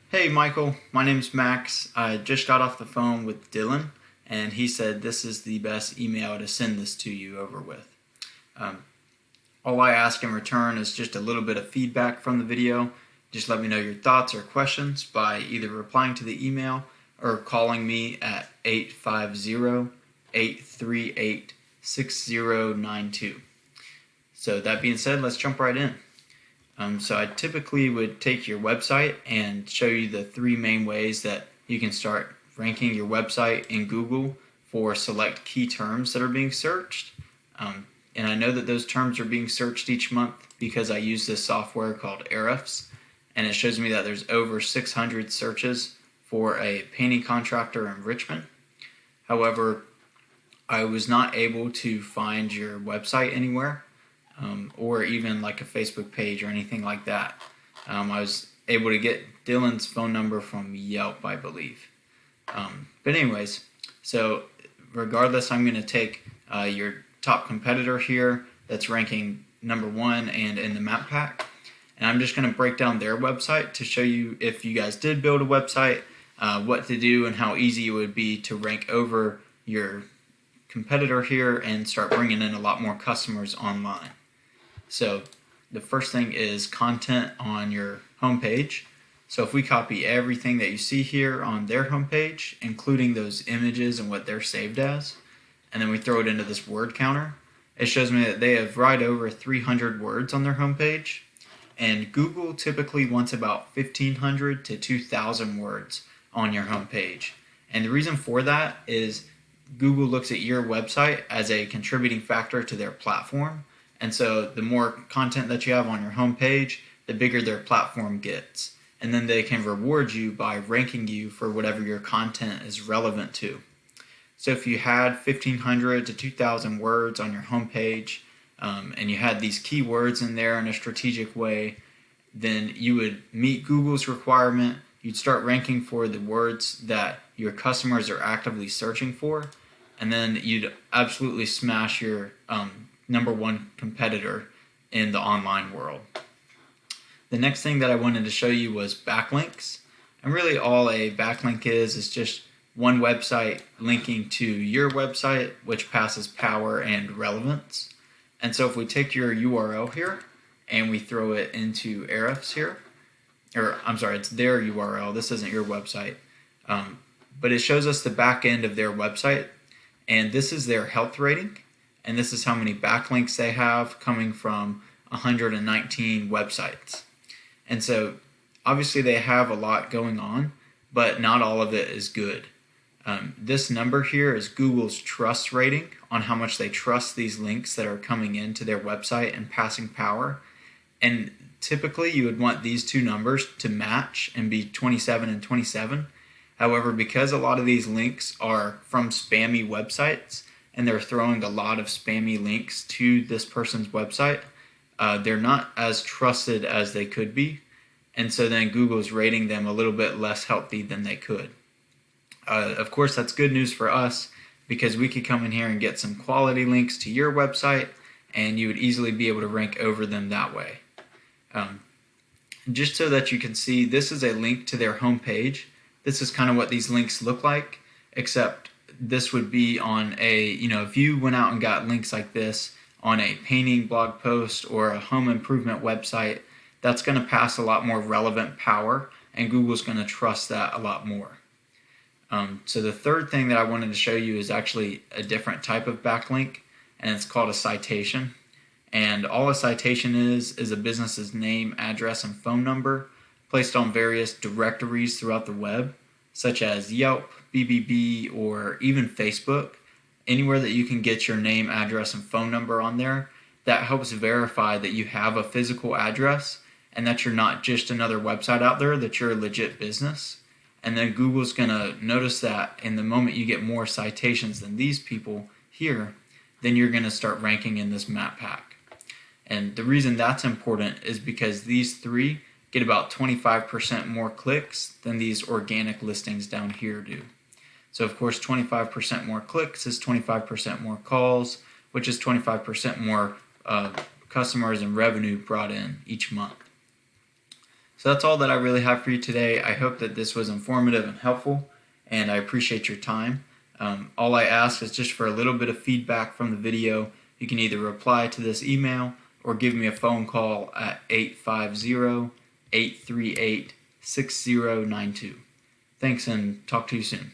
Hey Michael, my name's Max. I just got off the phone with Dylan, and he said this is the best email to send this to you over with. Um, all I ask in return is just a little bit of feedback from the video. Just let me know your thoughts or questions by either replying to the email or calling me at 850-838-6092. So that being said, let's jump right in. So I typically would take your website and show you the three main ways that you can start ranking your website in Google for select key terms that are being searched. And I know that those terms are being searched each month because I use this software called Ahrefs, and it shows me that there's over 600 searches for a painting contractor in Richmond. However, I was not able to find your website anywhere. Or even like a Facebook page or anything like that. I was able to get Dylan's phone number from Yelp, I believe. But anyways, so regardless, I'm going to take your top competitor here that's ranking number one and in the map pack, and I'm just going to break down their website to show you if you guys did build a website, what to do and how easy it would be to rank over your competitor here and start bringing in a lot more customers online. So the first thing is content on your homepage. So if we copy everything that you see here on their homepage, including those images and what they're saved as, and then we throw it into this word counter, it shows me that they have right over 300 words on their homepage. And Google typically wants about 1,500 to 2,000 words on your homepage. And the reason for that is Google looks at your website as a contributing factor to their platform. And so the more content that you have on your homepage, the bigger their platform gets. And then they can reward you by ranking you for whatever your content is relevant to. So if you had 1,500 to 2,000 words on your homepage, and you had these keywords in there in a strategic way, then you would meet Google's requirement. You'd start ranking for the words that your customers are actively searching for, and then you'd absolutely smash your number one competitor in the online world. The next thing that I wanted to show you was backlinks. And really all a backlink is just one website linking to your website, which passes power and relevance. And so if we take your URL here and we throw it into Ahrefs here, or I'm sorry, it's their URL, this isn't your website, but it shows us the back end of their website, and this is their health rating. And this is how many backlinks they have coming from 119 websites. And so obviously they have a lot going on, but not all of it is good. This number here is Google's trust rating on how much they trust these links that are coming into their website and passing power. And typically you would want these two numbers to match and be 27 and 27. However, because a lot of these links are from spammy websites, and they're throwing a lot of spammy links to this person's website, they're not as trusted as they could be. And so then Google's rating them a little bit less healthy than they could. Of course, that's good news for us because we could come in here and get some quality links to your website, and you would easily be able to rank over them that way. Just so that you can see, this is a link to their homepage. This is kind of what these links look like, except this would be on a, if you went out and got links like this on a painting blog post or a home improvement website, that's going to pass a lot more relevant power, and Google's going to trust that a lot more. So the third thing that I wanted to show you is actually a different type of backlink, and it's called a citation. And all a citation is a business's name, address, and phone number placed on various directories throughout the web, such as Yelp, BBB, or even Facebook. Anywhere that you can get your name, address, and phone number on there, that helps verify that you have a physical address and that you're not just another website out there, that you're a legit business. And then Google's going to notice that, and the moment you get more citations than these people here, then you're going to start ranking in this map pack. And the reason that's important is because these three get about 25% more clicks than these organic listings down here do. So of course 25% more clicks is 25% more calls, which is 25% more customers and revenue brought in each month. So that's all that I really have for you today. I hope that this was informative and helpful, and I appreciate your time. All I ask is just for a little bit of feedback from the video. You can either reply to this email or give me a phone call at 850-838-6092. Thanks, and talk to you soon.